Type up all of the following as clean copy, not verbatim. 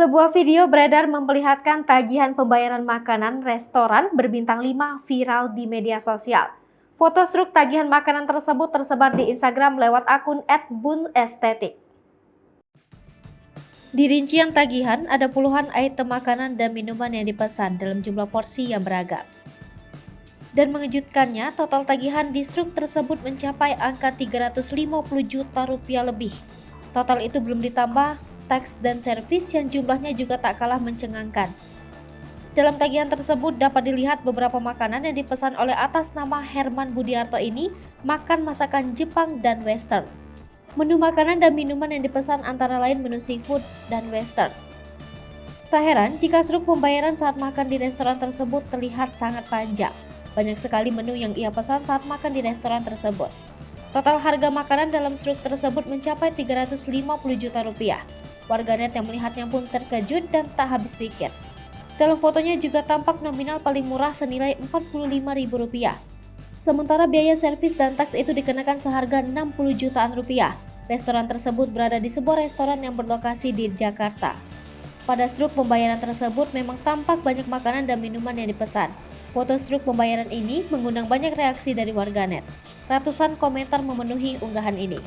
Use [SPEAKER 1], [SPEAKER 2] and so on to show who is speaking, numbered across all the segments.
[SPEAKER 1] Sebuah video beredar memperlihatkan tagihan pembayaran makanan restoran berbintang 5 viral di media sosial. Foto struk tagihan makanan tersebut tersebar di Instagram lewat akun @bunestetik. Di rincian tagihan ada puluhan item makanan dan minuman yang dipesan dalam jumlah porsi yang beragam. Dan mengejutkannya, total tagihan di struk tersebut mencapai angka 350 juta rupiah lebih. Total itu belum ditambah teks dan servis yang jumlahnya juga tak kalah mencengangkan. Dalam tagihan tersebut dapat dilihat beberapa makanan yang dipesan oleh atas nama Herman Budiarto ini makan masakan Jepang dan Western. Menu makanan dan minuman yang dipesan antara lain menu seafood dan Western. Tak heran jika struk pembayaran saat makan di restoran tersebut terlihat sangat panjang. Banyak sekali menu yang ia pesan saat makan di restoran tersebut. Total harga makanan dalam struk tersebut mencapai 350 juta rupiah. Warganet yang melihatnya pun terkejut dan tak habis pikir. Dalam fotonya juga tampak nominal paling murah senilai Rp45.000. Sementara biaya servis dan taks itu dikenakan seharga 60 jutaan rupiah. Restoran tersebut berada di sebuah restoran yang berlokasi di Jakarta. Pada struk pembayaran tersebut memang tampak banyak makanan dan minuman yang dipesan. Foto struk pembayaran ini mengundang banyak reaksi dari warganet. Ratusan komentar memenuhi unggahan ini.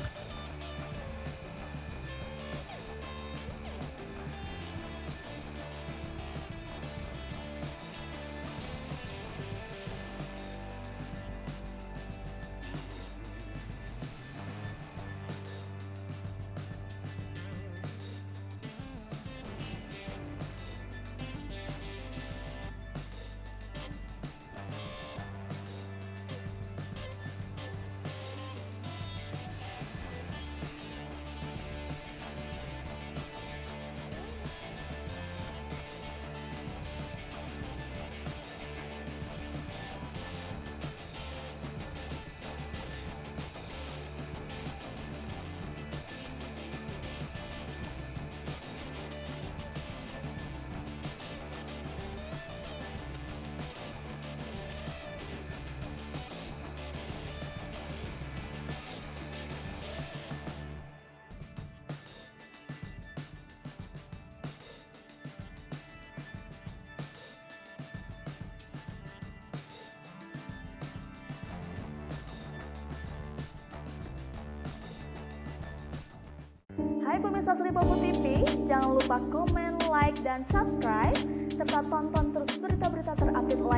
[SPEAKER 2] Hai pemirsa Sri Popo TV, jangan lupa komen, like, dan subscribe, serta tonton terus berita-berita terupdate lainnya.